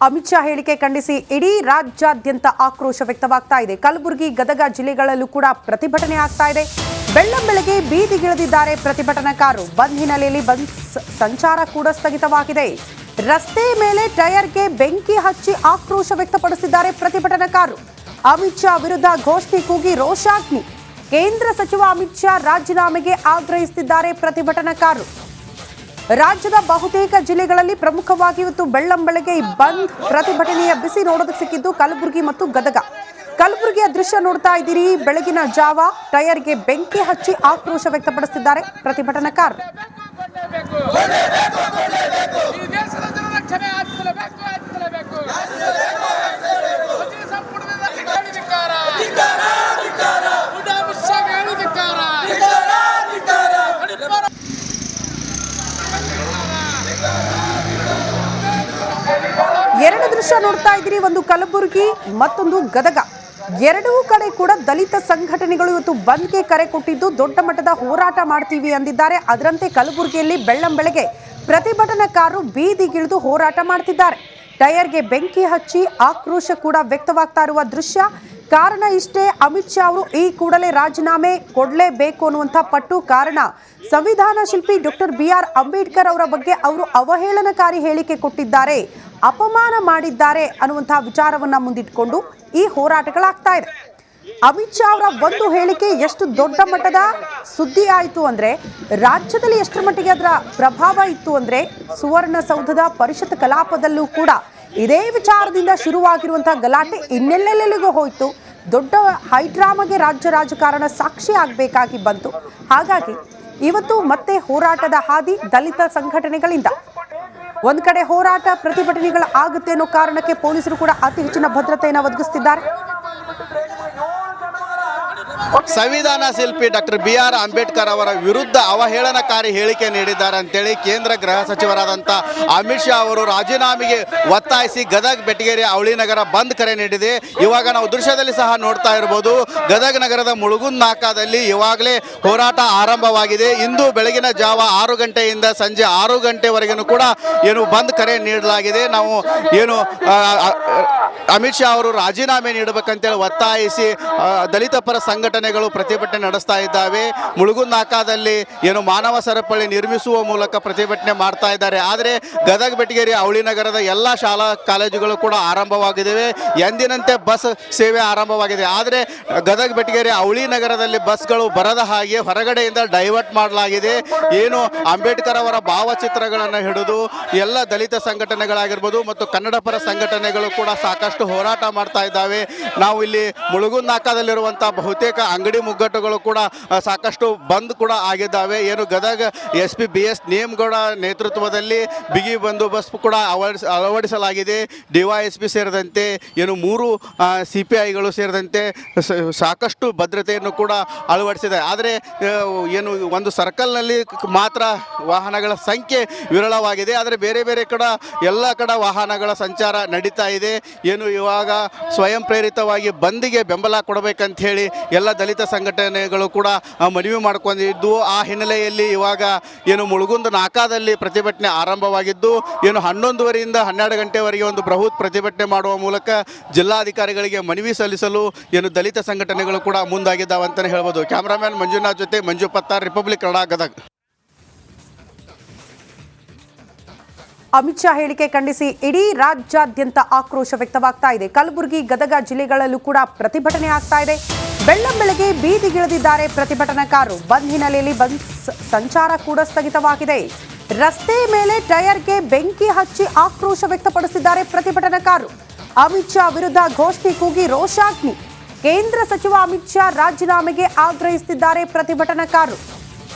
ಅಮಿತ್ ಶಾ ಹೇಳಿಕೆ ಖಂಡಿಸಿ ಇಡೀ ರಾಜ್ಯಾದ್ಯಂತ ಆಕ್ರೋಶ ವ್ಯಕ್ತವಾಗ್ತಾ ಇದೆ. ಕಲಬುರಗಿ, ಗದಗ ಜಿಲ್ಲೆಗಳಲ್ಲೂ ಕೂಡ ಪ್ರತಿಭಟನೆ ಆಗ್ತಾ ಇದೆ. ಬೆಳ್ಳಂಬೆಳಗ್ಗೆ ಬೀದಿಗಿಳಿದಿದ್ದಾರೆ ಪ್ರತಿಭಟನಾಕಾರರು. ಬಂದ್ ಹಿನ್ನೆಲೆಯಲ್ಲಿ ಸಂಚಾರ ಕೂಡ ಸ್ಥಗಿತವಾಗಿದೆ. ರಸ್ತೆ ಮೇಲೆ ಟೈರ್ಗೆ ಬೆಂಕಿ ಹಚ್ಚಿ ಆಕ್ರೋಶ ವ್ಯಕ್ತಪಡಿಸಿದ್ದಾರೆ ಪ್ರತಿಭಟನಾಕಾರರು. ಅಮಿತ್ ಶಾ ವಿರುದ್ಧ ಘೋಷಣೆ ಕೂಗಿ ರೋಷಾಗ್ನಿ. ಕೇಂದ್ರ ಸಚಿವ ಅಮಿತ್ ಶಾ ರಾಜೀನಾಮೆಗೆ ಆಗ್ರಹಿಸುತ್ತಿದ್ದಾರೆ ಪ್ರತಿಭಟನಾಕಾರರು. ರಾಜ್ಯದ ಬಹುತೇಕ ಜಿಲ್ಲೆಗಳಲ್ಲಿ ಪ್ರಮುಖವಾಗಿ ಇವತ್ತು ಬೆಳ್ಳಂಬೆಳಗ್ಗೆ ಬಂದ್ ಪ್ರತಿಭಟನೆಯ ಬಿಸಿ ನೋಡೋದಕ್ಕೆ ಸಿಕ್ಕಿದ್ದು ಕಲಬುರಗಿ ಮತ್ತು ಗದಗ. ಕಲಬುರಗಿಯ ದೃಶ್ಯ ನೋಡ್ತಾ ಇದ್ದೀರಿ. ಬೆಳಗಿನ ಜಾವ ಟೈರ್ಗೆ ಬೆಂಕಿ ಹಚ್ಚಿ ಆಕ್ರೋಶ ವ್ಯಕ್ತಪಡಿಸುತ್ತಿದ್ದಾರೆ ಪ್ರತಿಭಟನಾಕಾರರು. ಎರಡು ದೃಶ್ಯ ನೋಡ್ತಾ ಇದ್ದೀರಿ. ಒಂದು ಕಲಬುರಗಿ, ಮತ್ತೊಂದು ಗದಗ. ಎರಡೂ ಕಡೆ ಕೂಡ ದಲಿತ ಸಂಘಟನೆಗಳು ಇವತ್ತು ಬಂದ್ಗೆ ಕರೆ ಕೊಟ್ಟಿದ್ದು ದೊಡ್ಡ ಮಟ್ಟದ ಹೋರಾಟ ಮಾಡ್ತೀವಿ ಅಂದಿದ್ದಾರೆ. ಅದರಂತೆ ಕಲಬುರಗಿಯಲ್ಲಿ ಬೆಳ್ಳಂಬೆಳಗ್ಗೆ ಪ್ರತಿಭಟನಾಕಾರರು ಬೀದಿಗಿಳಿದು ಹೋರಾಟ ಮಾಡ್ತಿದ್ದಾರೆ. ಟೈರ್ಗೆ ಬೆಂಕಿ ಹಚ್ಚಿ ಆಕ್ರೋಶ ಕೂಡ ವ್ಯಕ್ತವಾಗ್ತಾ ಇರುವ ದೃಶ್ಯ. ಕಾರಣ ಇಷ್ಟೇ, ಅಮಿತ್ ಶಾ ಅವರು ಈ ಕೂಡಲೇ ರಾಜೀನಾಮೆ ಕೊಡಲೇಬೇಕು ಅನ್ನುವಂಥ ಪಟ್ಟು. ಕಾರಣ, ಸಂವಿಧಾನ ಶಿಲ್ಪಿ ಡಾಕ್ಟರ್ BR ಅಂಬೇಡ್ಕರ್ ಅವರ ಬಗ್ಗೆ ಅವರು ಅವಹೇಳನಕಾರಿ ಹೇಳಿಕೆ ಕೊಟ್ಟಿದ್ದಾರೆ, ಅಪಮಾನ ಮಾಡಿದ್ದಾರೆ ಅನ್ನುವಂತಹ ವಿಚಾರವನ್ನ ಮುಂದಿಟ್ಕೊಂಡು ಈ ಹೋರಾಟಗಳಾಗ್ತಾ ಇದೆ. ಅಮಿತ್ ಶಾ ಅವರ ಒಂದು ಹೇಳಿಕೆ ಎಷ್ಟು ದೊಡ್ಡ ಮಟ್ಟದ ಸುದ್ದಿ ಆಯಿತು ಅಂದ್ರೆ, ರಾಜ್ಯದಲ್ಲಿ ಎಷ್ಟರ ಮಟ್ಟಿಗೆ ಅದರ ಪ್ರಭಾವ ಇತ್ತು ಅಂದ್ರೆ, ಸುವರ್ಣಸೌಧದ ಪರಿಷತ್ ಕಲಾಪದಲ್ಲೂ ಕೂಡ ಇದೇ ವಿಚಾರದಿಂದ ಶುರುವಾಗಿರುವಂತಹ ಗಲಾಟೆ ಇನ್ನೆಲ್ಲೆಲ್ಲಿಗೂ ಹೋಯಿತು. ದೊಡ್ಡ ಹೈಡ್ರಾಮಾಗೆ ರಾಜ್ಯ ರಾಜಕಾರಣ ಸಾಕ್ಷಿ ಆಗಬೇಕಾಗಿ ಬಂತು. ಹಾಗಾಗಿ ಇವತ್ತು ಮತ್ತೆ ಹೋರಾಟದ ಹಾದಿ ದಲಿತ ಸಂಘಟನೆಗಳಿಂದ. ಒಂದ್ ಕಡೆ ಹೋರಾಟ ಪ್ರತಿಭಟನೆಗಳು ಆಗುತ್ತೆ ಅನ್ನೋ ಕಾರಣಕ್ಕೆ ಪೊಲೀಸರು ಕೂಡ ಅತಿ ಹೆಚ್ಚಿನ ಭದ್ರತೆಯನ್ನು ಒದಗಿಸುತ್ತಿದ್ದಾರೆ. ಸಂವಿಧಾನ ಶಿಲ್ಪಿ ಡಾಕ್ಟರ್ BR ಅಂಬೇಡ್ಕರ್ ಅವರ ವಿರುದ್ಧ ಅವಹೇಳನಕಾರಿ ಹೇಳಿಕೆ ನೀಡಿದ್ದಾರೆ ಅಂತೇಳಿ ಕೇಂದ್ರ ಗೃಹ ಸಚಿವರಾದಂಥ ಅಮಿತ್ ಶಾ ಅವರು ರಾಜೀನಾಮೆಗೆ ಒತ್ತಾಯಿಸಿ ಗದಗ, ಬೆಟಗೇರಿ, ಅವಳಿನಗರ ಬಂದ್ ಕರೆ ನೀಡಿದೆ. ಇವಾಗ ನಾವು ದೃಶ್ಯದಲ್ಲಿ ಸಹ ನೋಡ್ತಾ ಇರ್ಬೋದು. ಗದಗ ನಗರದ ಮುಳುಗುಂದ್ ನಾಕಾದಲ್ಲಿ ಇವಾಗಲೇ ಹೋರಾಟ ಆರಂಭವಾಗಿದೆ. ಇಂದು ಬೆಳಗಿನ ಜಾವ 6 ಗಂಟೆಯಿಂದ ಸಂಜೆ 6 ಗಂಟೆವರೆಗೂ ಕೂಡ ಬಂದ್ ಕರೆ ನೀಡಲಾಗಿದೆ. ನಾವು ಅಮಿತ್ ಶಾ ಅವರು ರಾಜೀನಾಮೆ ನೀಡಬೇಕಂತೇಳಿ ಒತ್ತಾಯಿಸಿ ದಲಿತ ಪರ ಸಂಘಟನೆಗಳು ಪ್ರತಿಭಟನೆ ನಡೆಸ್ತಾ ಇದ್ದಾವೆ. ಮುಳುಗುಂದ್ ನಾಕಾದಲ್ಲಿ ಮಾನವ ಸರಪಳಿ ನಿರ್ಮಿಸುವ ಮೂಲಕ ಪ್ರತಿಭಟನೆ ಮಾಡ್ತಾ ಇದ್ದಾರೆ. ಆದರೆ ಗದಗ, ಬೆಟಗೇರಿ, ಅವಳಿನಗರದ ಎಲ್ಲ ಶಾಲಾ ಕಾಲೇಜುಗಳು ಕೂಡ ಆರಂಭವಾಗಿದ್ದಾವೆ. ಎಂದಿನಂತೆ ಬಸ್ ಸೇವೆ ಆರಂಭವಾಗಿದೆ. ಆದರೆ ಗದಗ, ಬೆಟಗೇರಿ, ಅವಳಿನಗರದಲ್ಲಿ ಬಸ್ಗಳು ಬರದ ಹಾಗೆ ಹೊರಗಡೆಯಿಂದ ಡೈವರ್ಟ್ ಮಾಡಲಾಗಿದೆ. ಅಂಬೇಡ್ಕರ್ ಅವರ ಭಾವಚಿತ್ರಗಳನ್ನು ಹಿಡಿದು ಎಲ್ಲ ದಲಿತ ಸಂಘಟನೆಗಳಾಗಿರ್ಬೋದು ಮತ್ತು ಕನ್ನಡ ಪರ ಸಂಘಟನೆಗಳು ಕೂಡ ಸಾಕಷ್ಟು ಹೋರಾಟ ಮಾಡ್ತಾ ಇದ್ದಾವೆ. ನಾವು ಇಲ್ಲಿ ಮುಳುಗುಂದ್ ನಾಕಾದಲ್ಲಿರುವಂತಹ ಬಹುತೇಕ ಅಂಗಡಿ ಮುಗ್ಗಟ್ಟುಗಳು ಕೂಡ ಸಾಕಷ್ಟು ಬಂದ್ ಕೂಡ ಆಗಿದ್ದಾವೆ. ಗದಗ SP BS ನೇಮಗೌಡ ನೇತೃತ್ವದಲ್ಲಿ ಬಿಗಿ ಬಂದೋಬಸ್ತ್ ಕೂಡ ಅಳವಡಿಸಲಾಗಿದೆ. DYSP ಸೇರಿದಂತೆ 3 CPIಗಳು ಸೇರಿದಂತೆ ಸಾಕಷ್ಟು ಭದ್ರತೆಯನ್ನು ಕೂಡ ಅಳವಡಿಸಿದೆ. ಆದರೆ ಒಂದು ಸರ್ಕಲ್ನಲ್ಲಿ ಮಾತ್ರ ವಾಹನಗಳ ಸಂಖ್ಯೆ ವಿರಳವಾಗಿದೆ. ಆದರೆ ಬೇರೆ ಬೇರೆ ಎಲ್ಲ ಕಡೆ ವಾಹನಗಳ ಸಂಚಾರ ನಡೀತಾ ಇದೆ. ಇವಾಗ ಸ್ವಯಂ ಪ್ರೇರಿತವಾಗಿ ಬಂದಿಗೆ ಬೆಂಬಲ ಕೊಡಬೇಕಂತ ಹೇಳಿ ಎಲ್ಲ ದಲಿತ ಸಂಘಟನೆಗಳು ಕೂಡ ಮನವಿ ಮಾಡಿಕೊಂಡಿದ್ದು, ಆ ಹಿನ್ನೆಲೆಯಲ್ಲಿ ಇವಾಗ ಮುಳುಗುಂದ್ ನಾಕಾದಲ್ಲಿ ಪ್ರತಿಭಟನೆ ಆರಂಭವಾಗಿದ್ದು 11:30ರಿಂದ 12 ಗಂಟೆವರೆಗೆ ಒಂದು ಬೃಹತ್ ಪ್ರತಿಭಟನೆ ಮಾಡುವ ಮೂಲಕ ಜಿಲ್ಲಾಧಿಕಾರಿಗಳಿಗೆ ಮನವಿ ಸಲ್ಲಿಸಲು ದಲಿತ ಸಂಘಟನೆಗಳು ಕೂಡ ಮುಂದಾಗಿದ್ದಾವೆ ಅಂತಲೇ ಹೇಳ್ಬೋದು. ಕ್ಯಾಮರಾಮ್ಯಾನ್ ಮಂಜುನಾಥ್ ಜೊತೆ ಮಂಜು ಪತ್ತಾರ್, ರಿಪಬ್ಲಿಕ್ ಕನ್ನಡ, ಗದಗ. ಅಮಿತ್ ಶಾ ಹೇಳಿಕೆ ಖಂಡಿಸಿ ಇಡೀ ರಾಜ್ಯಾದ್ಯಂತ ಆಕ್ರೋಶ ವ್ಯಕ್ತವಾಗ್ತಾ ಇದೆ. ಕಲಬುರಗಿ, ಗದಗ ಜಿಲ್ಲೆಗಳಲ್ಲೂ ಕೂಡ ಪ್ರತಿಭಟನೆ ಆಗ್ತಾ ಇದೆ. ಬೆಳ್ಳಂಬೆಳಗ್ಗೆ ಬೀದಿಗಿಳಿದಿದ್ದಾರೆ ಪ್ರತಿಭಟನಾಕಾರರು. ಬಂದ್ ಹಿನ್ನೆಲೆಯಲ್ಲಿ ಸಂಚಾರ ಕೂಡ ಸ್ಥಗಿತವಾಗಿದೆ. ರಸ್ತೆ ಮೇಲೆ ಟೈರ್ಗೆ ಬೆಂಕಿ ಹಚ್ಚಿ ಆಕ್ರೋಶ ವ್ಯಕ್ತಪಡಿಸಿದ್ದಾರೆ ಪ್ರತಿಭಟನಾಕಾರರು. ಅಮಿತ್ ಶಾ ವಿರುದ್ಧ ಘೋಷಣೆ ಕೂಗಿ ರೋಷಾಗ್ನಿ. ಕೇಂದ್ರ ಸಚಿವ ಅಮಿತ್ ಶಾ ರಾಜೀನಾಮೆಗೆ ಆಗ್ರಹಿಸುತ್ತಿದ್ದಾರೆ ಪ್ರತಿಭಟನಾಕಾರರು.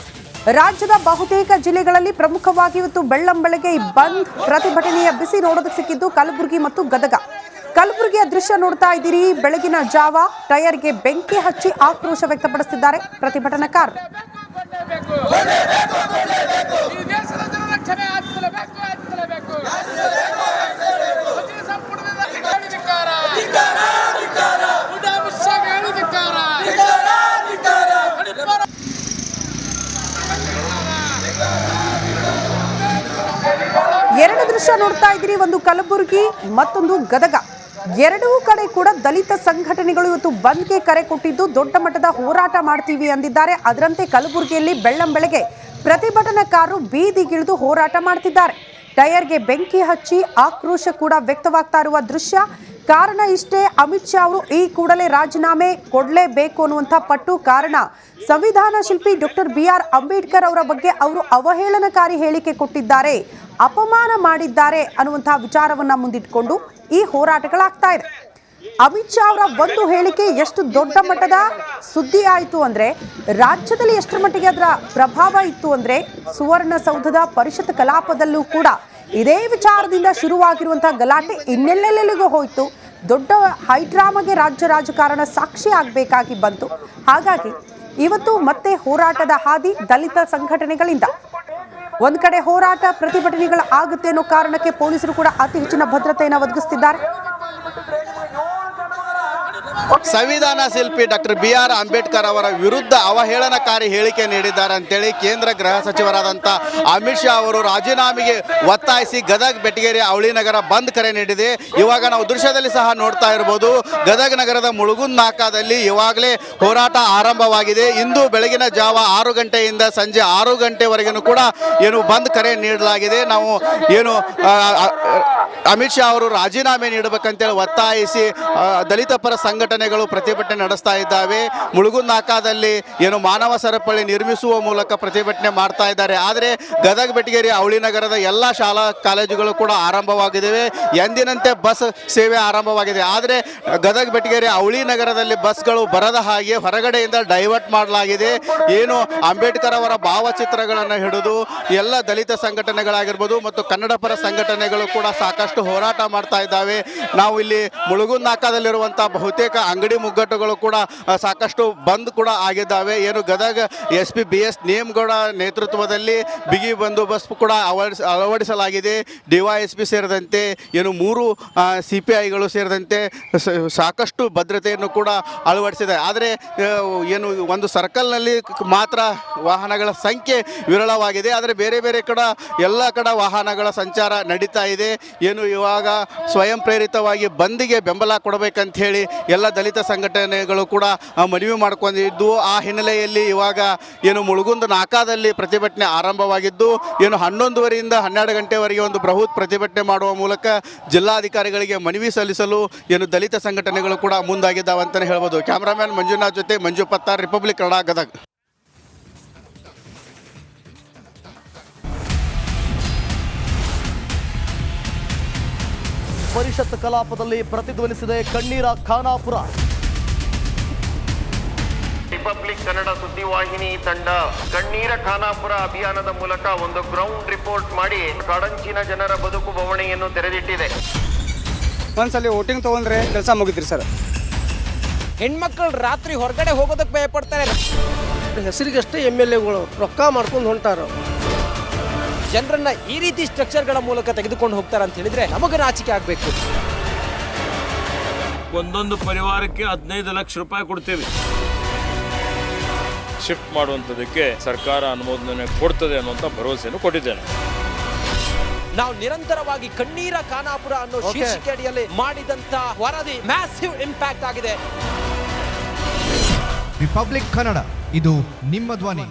ರಾಜ್ಯದ ಬಹುತೇಕ ಜಿಲ್ಲೆಗಳಲ್ಲಿ ಪ್ರಮುಖವಾಗಿ ಇವತ್ತು ಬೆಳ್ಳಂಬೆಳಗ್ಗೆ ಬಂದ್ ಪ್ರತಿಭಟನೆಯ ಬಿಸಿ ನೋಡೋದಕ್ಕೆ ಸಿಕ್ಕಿದ್ದು ಕಲಬುರಗಿ ಮತ್ತು ಗದಗ. ಕಲಬುರಗಿಯ ದೃಶ್ಯ ನೋಡ್ತಾ ಇದ್ದೀರಿ. ಬೆಳಗಿನ ಜಾವ ಟೈರ್ಗೆ ಬೆಂಕಿ ಹಚ್ಚಿ ಆಕ್ರೋಶ ವ್ಯಕ್ತಪಡಿಸುತ್ತಿದ್ದಾರೆ ಪ್ರತಿಭಟನಾಕಾರರು. ಎರಡು ದೃಶ್ಯ ನೋಡ್ತಾ ಇದ್ದೀರಿ, ಒಂದು ಕಲಬುರಗಿ ಮತ್ತೊಂದು ಗದಗ. ಎರಡೂ ಕಡೆ ಕೂಡ ದಲಿತ ಸಂಘಟನೆಗಳು ಇವತ್ತು ಬಂದ್ಗೆ ಕರೆ ಕೊಟ್ಟಿದ್ದು ದೊಡ್ಡ ಮಟ್ಟದ ಹೋರಾಟ ಮಾಡ್ತೀವಿ ಅಂದಿದ್ದಾರೆ. ಅದರಂತೆ ಕಲಬುರಗಿಯಲ್ಲಿ ಬೆಳ್ಳಂಬೆಳಗ್ಗೆ ಪ್ರತಿಭಟನಾಕಾರರು ಬೀದಿಗಿಳಿದು ಹೋರಾಟ ಮಾಡ್ತಿದ್ದಾರೆ. ಟೈರ್ಗೆ ಬೆಂಕಿ ಹಚ್ಚಿ ಆಕ್ರೋಶ ಕೂಡ ವ್ಯಕ್ತವಾಗ್ತಾ ಇರುವ ದೃಶ್ಯ. ಕಾರಣ ಇಷ್ಟೇ, ಅಮಿತ್ ಶಾ ಅವರು ಈ ಕೂಡಲೇ ರಾಜೀನಾಮೆ ಕೊಡಲೇಬೇಕು ಅನ್ನುವಂಥ ಪಟ್ಟು. ಕಾರಣ ಸಂವಿಧಾನ ಶಿಲ್ಪಿ ಡಾಕ್ಟರ್ BR ಅಂಬೇಡ್ಕರ್ ಅವರ ಬಗ್ಗೆ ಅವರು ಅವಹೇಳನಕಾರಿ ಹೇಳಿಕೆ ಕೊಟ್ಟಿದ್ದಾರೆ, ಅಪಮಾನ ಮಾಡಿದ್ದಾರೆ ಅನ್ನುವಂಥ ವಿಚಾರವನ್ನ ಮುಂದಿಟ್ಕೊಂಡು ಈ ಹೋರಾಟಗಳಾಗ್ತಾ ಇದೆ. ಅಮಿತ್ ಶಾ ಅವರ ಒಂದು ಹೇಳಿಕೆ ಎಷ್ಟು ದೊಡ್ಡ ಮಟ್ಟದ ಸುದ್ದಿ ಆಯಿತು ಅಂದ್ರೆ, ರಾಜ್ಯದಲ್ಲಿ ಎಷ್ಟರ ಮಟ್ಟಿಗೆ ಅದರ ಪ್ರಭಾವ ಇತ್ತು ಅಂದ್ರೆ, ಸುವರ್ಣಸೌಧದ ಪರಿಷತ್ ಕಲಾಪದಲ್ಲೂ ಕೂಡ ಇದೇ ವಿಚಾರದಿಂದ ಶುರುವಾಗಿರುವಂತಹ ಗಲಾಟೆ ಇನ್ನೆಲ್ಲೆಲ್ಲಿಗೂ ಹೋಯಿತು. ದೊಡ್ಡ ಹೈಡ್ರಾಮಾಗೆ ರಾಜ್ಯ ರಾಜಕಾರಣ ಸಾಕ್ಷಿ ಆಗಬೇಕಾಗಿ ಬಂತು. ಹಾಗಾಗಿ ಇವತ್ತು ಮತ್ತೆ ಹೋರಾಟದ ಹಾದಿ ದಲಿತ ಸಂಘಟನೆಗಳಿಂದ. ಒಂದ್ ಕಡೆ ಹೋರಾಟ ಪ್ರತಿಭಟನೆಗಳು ಆಗುತ್ತೆ ಅನ್ನೋ ಕಾರಣಕ್ಕೆ ಪೊಲೀಸರು ಕೂಡ ಅತಿ ಹೆಚ್ಚಿನ ಭದ್ರತೆಯನ್ನು ಒದಗಿಸುತ್ತಿದ್ದಾರೆ. ಸಂವಿಧಾನ ಶಿಲ್ಪಿ ಡಾಕ್ಟರ್ BR ಅಂಬೇಡ್ಕರ್ ಅವರ ವಿರುದ್ಧ ಅವಹೇಳನಕಾರಿ ಹೇಳಿಕೆ ನೀಡಿದ್ದಾರೆ ಅಂತೇಳಿ ಕೇಂದ್ರ ಗೃಹ ಸಚಿವರಾದಂಥ ಅಮಿತ್ ಶಾ ಅವರು ರಾಜೀನಾಮೆಗೆ ಒತ್ತಾಯಿಸಿ ಗದಗ ಬೆಟಗೇರಿ ಅವಳಿ ನಗರ ಬಂದ್ ಕರೆ ನೀಡಿದೆ. ಇವಾಗ ನಾವು ದೃಶ್ಯದಲ್ಲಿ ಸಹ ನೋಡ್ತಾ ಇರಬಹುದು, ಗದಗ ನಗರದ ಮುಳುಗುಂದ್ ನಾಕಾದಲ್ಲಿ ಇವಾಗಲೇ ಹೋರಾಟ ಆರಂಭವಾಗಿದೆ. ಇಂದು ಬೆಳಗಿನ ಜಾವ 6 ಗಂಟೆಯಿಂದ ಸಂಜೆ 6 ಗಂಟೆವರೆಗೂ ಕೂಡ ಏನು ಬಂದ್ ಕರೆ ನೀಡಲಾಗಿದೆ. ನಾವು ಏನು ಅಮಿತ್ ಶಾ ಅವರು ರಾಜೀನಾಮೆ ನೀಡಬೇಕಂತೇಳಿ ಒತ್ತಾಯಿಸಿ ದಲಿತ ಪರ ಸಂಘಟನೆಗಳು ಪ್ರತಿಭಟನೆ ನಡೆಸ್ತಾ ಇದ್ದಾವೆ. ಮುಳುಗುಂದ್ ನಾಕಾದಲ್ಲಿ ಏನು ಮಾನವ ಸರಪಳಿ ನಿರ್ಮಿಸುವ ಮೂಲಕ ಪ್ರತಿಭಟನೆ ಮಾಡ್ತಾ ಇದ್ದಾರೆ. ಆದರೆ ಗದಗ ಬೆಟಗೇರಿ ಅವಳಿ ನಗರದ ಎಲ್ಲ ಶಾಲಾ ಕಾಲೇಜುಗಳು ಕೂಡ ಆರಂಭವಾಗಿದ್ದಾವೆ. ಎಂದಿನಂತೆ ಬಸ್ ಸೇವೆ ಆರಂಭವಾಗಿದೆ. ಆದರೆ ಗದಗ ಬೆಟಗೇರಿ ಅವಳಿ ನಗರದಲ್ಲಿ ಬಸ್ಗಳು ಬರದ ಹಾಗೆ ಹೊರಗಡೆಯಿಂದ ಡೈವರ್ಟ್ ಮಾಡಲಾಗಿದೆ. ಏನು ಅಂಬೇಡ್ಕರ್ ಅವರ ಭಾವಚಿತ್ರಗಳನ್ನು ಹಿಡಿದು ಎಲ್ಲ ದಲಿತ ಸಂಘಟನೆಗಳಾಗಿರ್ಬೋದು ಮತ್ತು ಕನ್ನಡ ಪರ ಸಂಘಟನೆಗಳು ಕೂಡ ಸಾಕಷ್ಟು ಹೋರಾಟ ಮಾಡ್ತಾ ಇದ್ದಾವೆ. ನಾವು ಇಲ್ಲಿ ಮುಳುಗುಂದ್ ನಾಕಾದಲ್ಲಿರುವಂತಹ ಬಹುತೇಕ ಅಂಗಡಿ ಮುಗ್ಗಟ್ಟುಗಳು ಕೂಡ ಸಾಕಷ್ಟು ಬಂದ್ ಕೂಡ ಆಗಿದ್ದಾವೆ. ಏನು ಗದಗ SP BS ನೇಮಗೌಡ ನೇತೃತ್ವದಲ್ಲಿ ಬಿಗಿ ಬಂದೋಬಸ್ತ್ ಕೂಡ ಅಳವಡಿಸಲಾಗಿದೆ. DYSP ಸೇರಿದಂತೆ ಏನು 3 CPIಗಳು ಸೇರಿದಂತೆ ಸಾಕಷ್ಟು ಭದ್ರತೆಯನ್ನು ಕೂಡ ಅಳವಡಿಸಿದೆ. ಆದರೆ ಏನು ಒಂದು ಸರ್ಕಲ್ನಲ್ಲಿ ಮಾತ್ರ ವಾಹನಗಳ ಸಂಖ್ಯೆ ವಿರಳವಾಗಿದೆ. ಆದರೆ ಬೇರೆ ಬೇರೆ ಕಡೆ ಎಲ್ಲ ಕಡೆ ವಾಹನಗಳ ಸಂಚಾರ ನಡೀತಾ ಇದೆ. ಏನು ಇವಾಗ ಸ್ವಯಂ ಪ್ರೇರಿತವಾಗಿ ಬಂದ್ಗೆ ಬೆಂಬಲ ಕೊಡಬೇಕಂತ ಹೇಳಿ ಎಲ್ಲ ದಲಿತ ಸಂಘಟನೆಗಳು ಕೂಡ ಮನವಿ ಮಾಡ್ಕೊಂಡಿದ್ದು, ಆ ಹಿನ್ನೆಲೆಯಲ್ಲಿ ಇವಾಗ ಏನು ಮುಳುಗುಂದ್ ನಾಕಾದಲ್ಲಿ ಪ್ರತಿಭಟನೆ ಆರಂಭವಾಗಿದ್ದು, ಏನು 11:30ರಿಂದ 12 ಗಂಟೆವರೆಗೆ ಒಂದು ಬೃಹತ್ ಪ್ರತಿಭಟನೆ ಮಾಡುವ ಮೂಲಕ ಜಿಲ್ಲಾಧಿಕಾರಿಗಳಿಗೆ ಮನವಿ ಸಲ್ಲಿಸಲು ಏನು ದಲಿತ ಸಂಘಟನೆಗಳು ಕೂಡ ಮುಂದಾಗಿದ್ದಾವೆ ಅಂತಲೇ ಹೇಳ್ಬೋದು. ಕ್ಯಾಮ್ರಾಮ್ಯಾನ್ ಮಂಜುನಾಥ್ ಜೊತೆ ಮಂಜು ಪತ್ತಾರ್, ರಿಪಬ್ಲಿಕ್ ಕನ್ನಡ, ಗದಗ. ಪರಿಷತ್ ಕಲಾಪದಲ್ಲಿ ಪ್ರತಿಧ್ವನಿಸಿದೆ ಕಣ್ಣೀರ ಖಾನಾಪುರ. ರಿಪಬ್ಲಿಕ್ ಕನ್ನಡ ಸುದ್ದಿವಾಹಿನಿ ತಂಡ ಕಣ್ಣೀರ ಖಾನಾಪುರ ಅಭಿಯಾನದ ಮೂಲಕ ಒಂದು ಗ್ರೌಂಡ್ ರಿಪೋರ್ಟ್ ಮಾಡಿ ಕಾಡಂಚಿನ ಜನರ ಬದುಕು ಬವಣೆಯನ್ನು ತೆರೆದಿಟ್ಟಿದೆ. ಒಂದ್ಸಲಿ ವೋಟಿಂಗ್ ತಗೊಂಡ್ರೆ ಕೆಲಸ ಮುಗಿದ್ರಿ ಸರ್. ಹೆಣ್ಮಕ್ಳು ರಾತ್ರಿ ಹೊರಗಡೆ ಹೋಗೋದಕ್ಕೆ ಭಯ ಪಡ್ತಾರೆ. ಹೆಸರಿಗಷ್ಟೇ MLAಗಳು ರೊಕ್ಕ ಮಾಡ್ಕೊಂಡು ಹೊಂಟಾರ. ಜನರನ್ನ ಈ ರೀತಿ ಸ್ಟ್ರಕ್ಚರ್ಗಳ ಮೂಲಕ ತೆಗೆದುಕೊಂಡು ಹೋಗ್ತಾರೆ ಅಂತ ಹೇಳಿದ್ರೆ ನಮಗೆ ನಾಚಿಕೆ ಆಗಬೇಕು. ಒಂದೊಂದು ಪರಿವಾರಕ್ಕೆ 15 ಲಕ್ಷ ರೂಪಾಯಿ ಕೊಡ್ತೇವೆ. ಶಿಫ್ಟ್ ಮಾಡುವಂಥದ್ದಕ್ಕೆ ಸರ್ಕಾರ ಅನುಮೋದನೆ ಕೊಡ್ತದೆ ಅನ್ನುವಂಥ ಭರವಸೆಯನ್ನು ಕೊಟ್ಟಿದ್ದೇನೆ. ನಾವು ನಿರಂತರವಾಗಿ ಕಣ್ಣೀರ ಖಾನಾಪುರ ಅನ್ನೋ ಶೀರ್ಷಿಕೆ ಅಡಿಯಲ್ಲಿ ಮಾಡಿದಂತ ವರದಿ ಮ್ಯಾಸಿವ್ ಇಂಪ್ಯಾಕ್ಟ್ ಆಗಿದೆ. ರಿಪಬ್ಲಿಕ್ ಕನ್ನಡ, ಇದು ನಿಮ್ಮ ಧ್ವನಿ.